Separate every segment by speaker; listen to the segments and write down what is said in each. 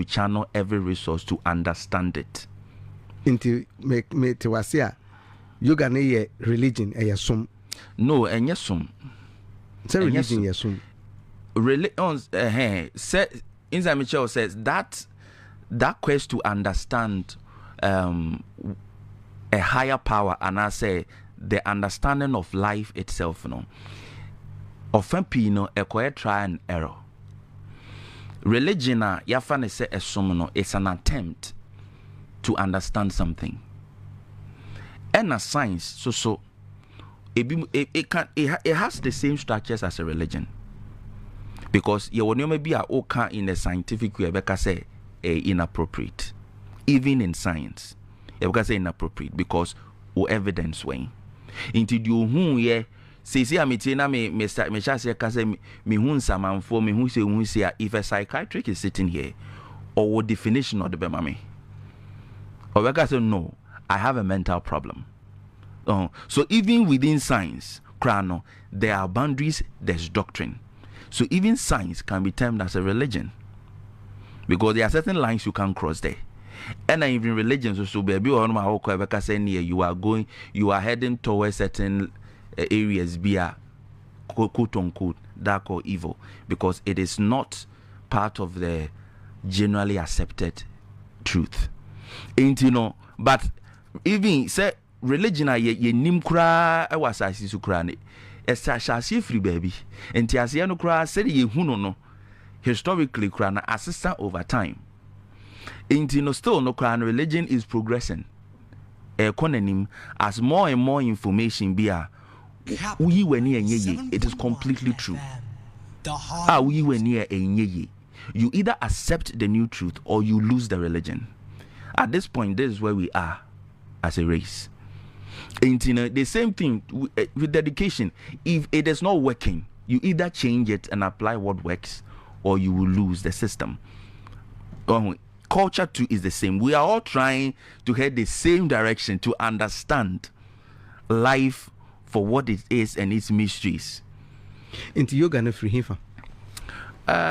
Speaker 1: channel every resource to understand it.
Speaker 2: Into me tewasia yoga na ye religion eyesum.
Speaker 1: No, enyesum.
Speaker 2: Say religion yesum.
Speaker 1: Say Inside Michelle says that quest to understand a higher power, and I say the understanding of life itself, often pino a try and error. Religion yafane say it's an attempt to understand something. And a science so it has the same structures as a religion. Because you will never be in a scientific way because say inappropriate. Even in science, you can say inappropriate because evidence way. Into you who ye say amitina me say kase me hun saman for me who say if a psychiatric is sitting here, or what definition of the bemame? Or we can say no, I have a mental problem. So even within science, crano, there are boundaries, there's doctrine. So even science can be termed as a religion, because there are certain lines you can't cross there. And even religions, so baby, you are heading towards certain areas, be quote unquote dark or evil, because it is not part of the generally accepted truth. Ain't but even say religion ye nimkra was I see sukrani. Shasi free baby, and Tiasiano cry said ye huno historically cry assistant over time. Intino still no cry religion is progressing. Econonym as more and more information be we were near ye, it is completely true. We were near a ye. You either accept the new truth or you lose the religion. At this point, this is where we are as a race. The same thing with dedication. If it is not working, you either change it and apply what works, or you will lose the system. Culture too is the same. We are all trying to head the same direction to understand life for what it is and its mysteries.
Speaker 2: Into yoga no free hifa.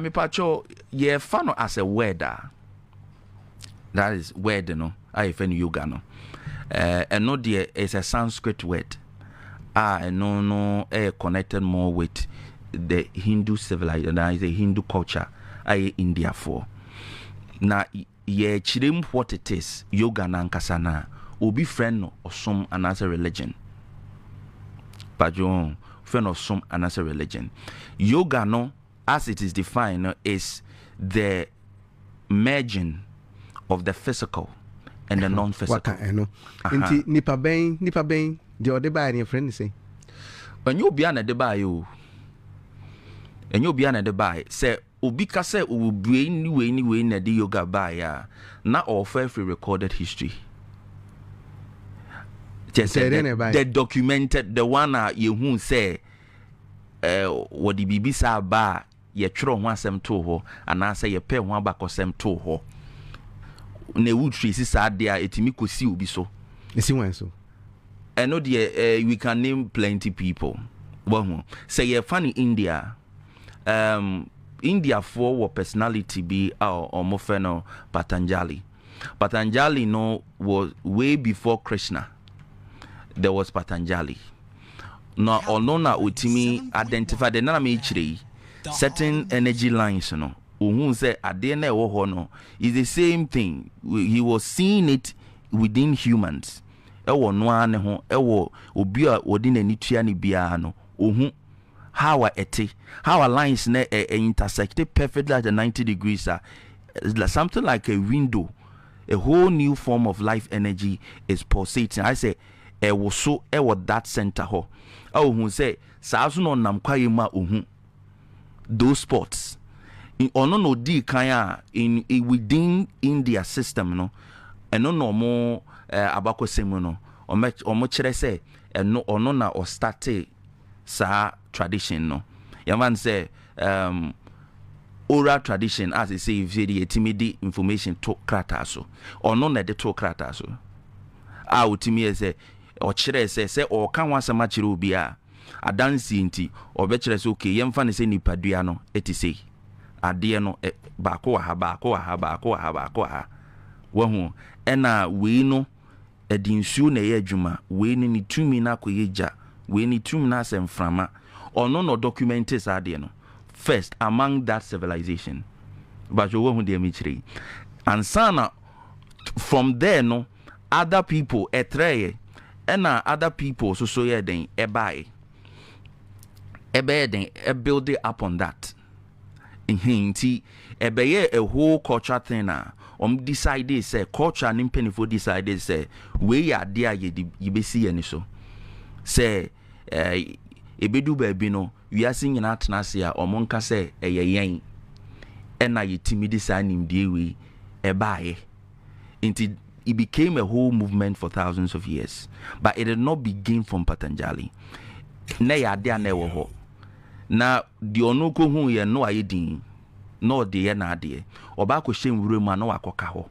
Speaker 1: Me pacho ye fano as a word. That is word, I find yoga no. And no dear is a Sanskrit word. No connected more with the Hindu civilization, the Hindu culture, India for. Now ye chirim what it is, yoga nankasana, obi friend or some another religion. But you friend of some another religion. Yoga no, as it is defined, is the merging of the physical and the non-physical.
Speaker 2: Inti nipa ben the other by your friend say.
Speaker 1: When you be an deba you, and you be an deba say ubika say will be anyway in the yoga by not all free recorded history. Just the documented the one you who say what the BBC ba ye tro ho asem to ho and I say ye pay one back asem to ho. Ne would trace sad there etimi kosi obi so.
Speaker 2: So.
Speaker 1: I know we can name plenty people. Well, say you're funny India. India for what personality be or mofeno Patanjali. Patanjali was way before Krishna. There was Patanjali. No or no na utimi identify the name certain energy lines, who say adene wohono is the same thing. He was seeing it within humans. Ewo noa ne ho ewo obi a odi na nitua ne bia no ohun how ete how lines na intersect perfectly at the 90 degrees something like a window, a whole new form of life energy is pulsating. I say ewo so ewo that center ho ohun say sa so no nam kwaye ma ohun those spots in ono no di kan in within India system no eno no mo abako semu no omo kire say eno ono na o start sa tradition no yaman say oral tradition as they say if the timidi information to krata so ono na de to krata so a utimi say o kire say o kan wasama kire obi a adansi nti o be kire say okay yemfa ne say nipadua no eti say adeɛ no baako wɔ ha baako wɔ ha baako wɔ ha baako wɔ ha wahu ɛna wei no ɛde nsuo na ɛyɛ adwuma wei ne ne tumi na akɔyɛ gya wei ne tumi na asɛ mframa ɔno no document saa adeɛ no first among that civilization but wahu deɛ mekyerɛ ansa na from there no other people ɛtrɛɛ ɛna other people so yɛ den ɛbae ɛbɛyɛ den build it up on that nti ɛbɛyɛ a whole culture thing na decide say culture ne mpanifo decide say we yɛ adeɛ a yɛbɛsi yɛ ni so sɛ ebedu baabi no wiase nyinaa tena ase a ɔmo nka sɛ ɛyɛ yɛn ɛna yɛtimi de saa nimdeɛ wei ɛbaeɛ nti it became a whole movement for thousands of years but it did not begin from Patanjali na yɛ adeɛ a na ɛwɔ hɔ na deɛ ɔno kɔhu yɛ no ayɛ din na ɔde yɛ na adeɛ ɔba akɔhyɛ nwura mu a na wakɔka hɔ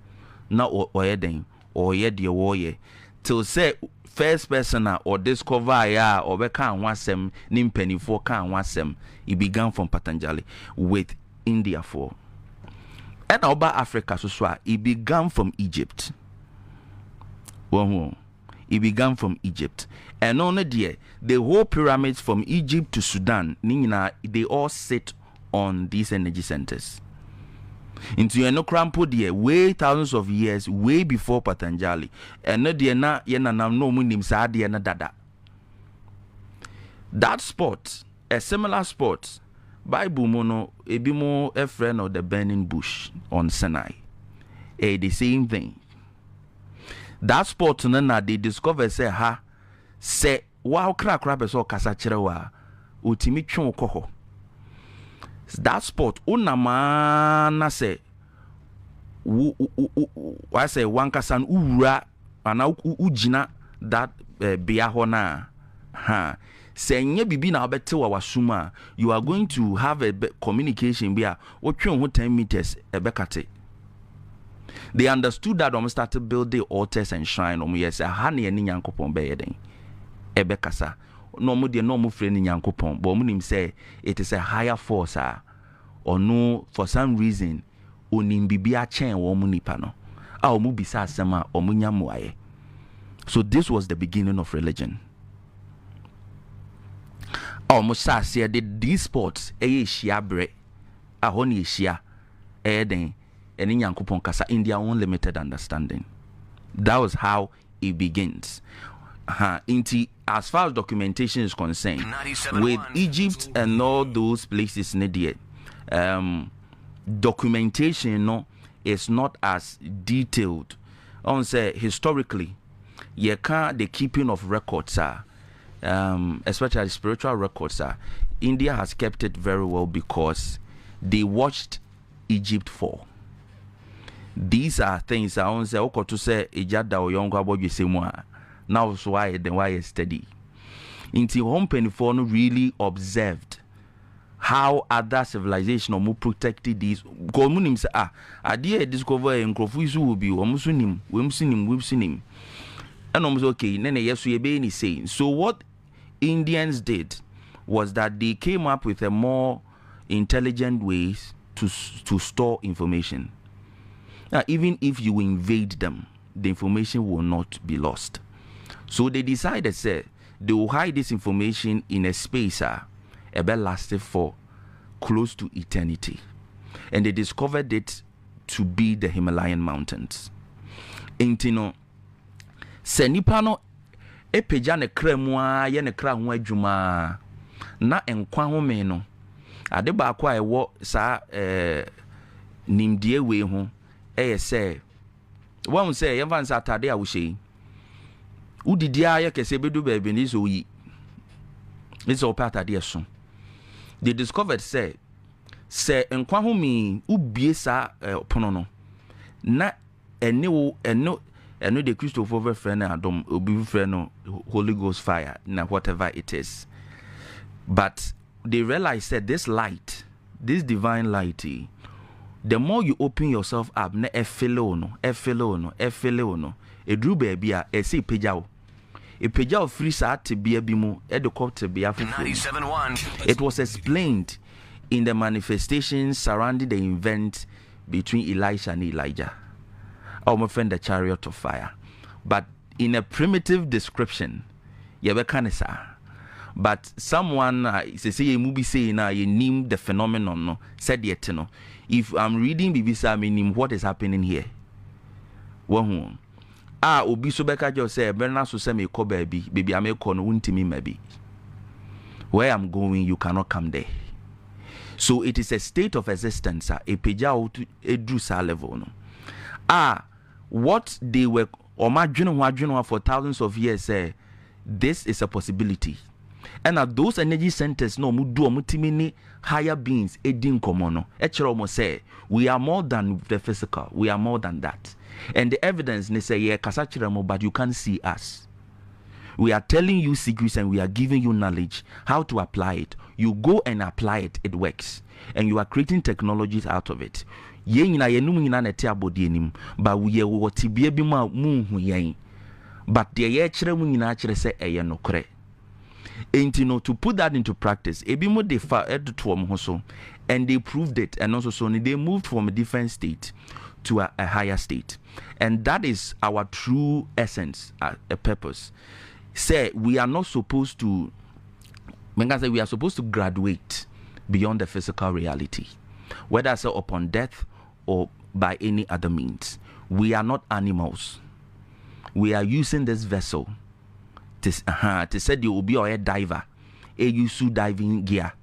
Speaker 1: na ɔyɛ den ɔyɛ deɛ wɔyɛ till sɛ first person or discover ya or be kan wasem ni mpanifo kan wasem it began from Patanjali with India for and oba Africa so it began from Egypt it began from Egypt and only there the whole pyramids from Egypt to Sudan they all sit on these energy centers into no crampo there way thousands of years way before Patanjali and no there na yena na no munim sa there na dada that spot a similar spot Bible mono ebi mo a friend of the burning bush on Sinai the same thing that spot na they discover say ha say wow kra beso kasa kire wa otimi twen koho that spot unama na say I say wankasan ura ana ujina that bia ho na ha say nye bibi na obete wa wasuma you are going to have a communication bia wotwen ho 10 meters ebekate they understood that started building altars and shrine yes ha na ye nyankopon be yeden ebekasa no mo de no mo frɛ ni nyankopon but mo nim say it is a higher force or no for some reason onim bibia chen wo mo nipa no a o mo bisa asema o mo nya moaye. So this was the beginning of religion. Mo sa se de these spots ehia bre a ho ne ehia den eni nyankopon kasa in their own limited understanding. That was how it begins. As far as documentation is concerned, with Egypt and all those places near documentation is not as detailed. On say historically, the keeping of records especially spiritual records India has kept it very well because they watched Egypt fall. These are things I want to say to say ejada oyongo aboju semua. Now so why study into home penifo no really observed how other civilization or protected these communim say idea discover encrofu isu will be omusunim we've seen him and almost okay nene yesu ebe ni saying. So what Indians did was that they came up with a more intelligent ways to store information. Now even if you invade them, the information will not be lost. So they decided, say, they will hide this information in a space that lasted for close to eternity. And they discovered it to be the Himalayan mountains. Intino, senipano epeja ne kremwa ye ne kra ho adwuma na enkwa ho me no ade ba kwa ewo sa nimdie we ho say won say ye van sa atade a wo hye udidia ye kese bedu ba bi ni so yi it's all part atade so they discovered say enkwa ho me ubie sa pono no na eno the Christopher friend Adam obi friend Holy Ghost fire na whatever it is. But they realized that this light, this divine light, the more you open yourself up na efele ono edru baby a ese pejao free sa te bia bi mu edekop te bia fufu. It was explained in the manifestations surrounding the event between Elisha and Elijah. Our friend, the chariot of fire. But in a primitive description, but someone say a movie saying you name the phenomenon no said yet no. If I'm reading BBC, I mean what is happening here. Obi so beka just say Bernard so say me call baby I may call no untimi maybe. Where I'm going, you cannot come there. So it is a state of existence, a peja to a drusa level. No. What they were for thousands of years, this is a possibility. And those energy centers no mutimini higher beings edin komono. Say we are more than the physical, we are more than that. And the evidence they say yeah kasachiramo, but you can't see us. We are telling you secrets and we are giving you knowledge how to apply it. You go and apply it, it works. And you are creating technologies out of it. But we are what but the say no kre. To put that into practice, and they proved it, and also so they moved from a different state to a higher state, and that is our true essence, a purpose. Say we are not supposed to. We are supposed to graduate beyond the physical reality, whether so upon death or by any other means. We are not animals. We are using this vessel to say you will be a diver. You diving gear.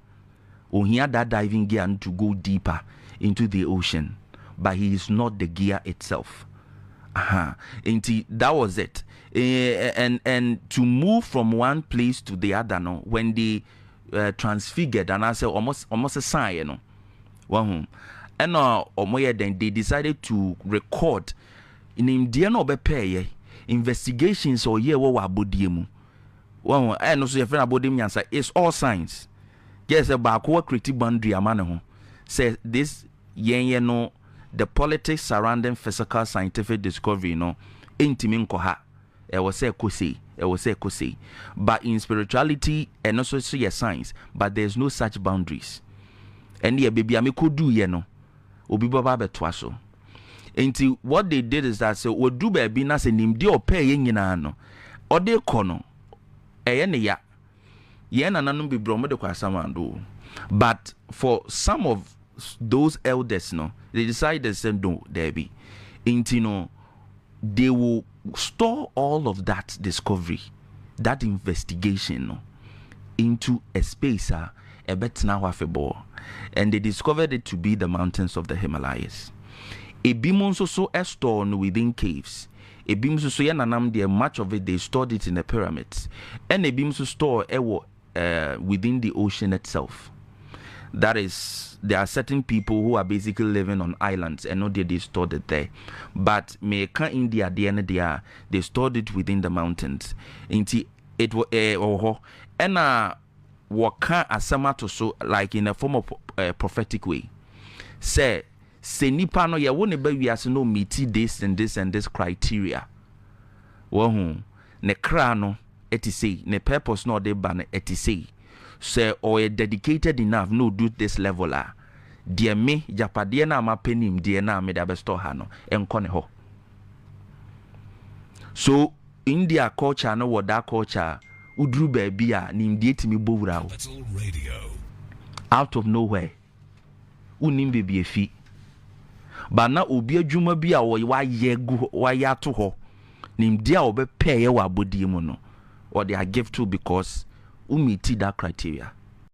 Speaker 1: Or here that diving gear to go deeper into the ocean, but he is not the gear itself. And that was it. And to move from one place to the other, no, when they transfigured, and I said almost a sign, and then they decided to record in India no be investigations or and also your friend about them answer it's all science. Yes, about creative boundary amano say this no the politics surrounding physical scientific discovery no intimin koha it was say but in spirituality and also your science, but there's no such boundaries. And yeah baby I could do no obi baba betwaso. Enti what they did is that so we do baby na se nimdi opɛ yɛ nyinaa no ɔde kɔ no ɛyɛ ne ya yɛn nananom bi bro mo de kɔ asamando. But for some of those elders no they decided to say no there be enti no they will store all of that discovery, that investigation no, into a space a betna hwafebɔ, and they discovered it to be the mountains of the Himalayas. Ebim so stored within caves. Ebim so yananam there, much of it they stored it in the pyramids, and ebim so store within the ocean itself. That is, there are certain people who are basically living on islands and not they stored it there. But Meka India they stored it within the mountains. Inti it was and waka asama to so like in a form of prophetic way. Say nipa no ya woni ba wiase no meet this and this and this criteria. Wo ne kra no say ne purpose no de ba ne say say or dedicated enough no do this level dear me japade na ma penim dear na me da be store ha no enko ne ho. So India culture no what that culture udru baby a nimdie timi bowura out of nowhere unim baby efi but na obi adwuma bi a wa yegu wa ya to ho nimdie a obepeye wa abodie mu no or they are give to because umiti that criteria.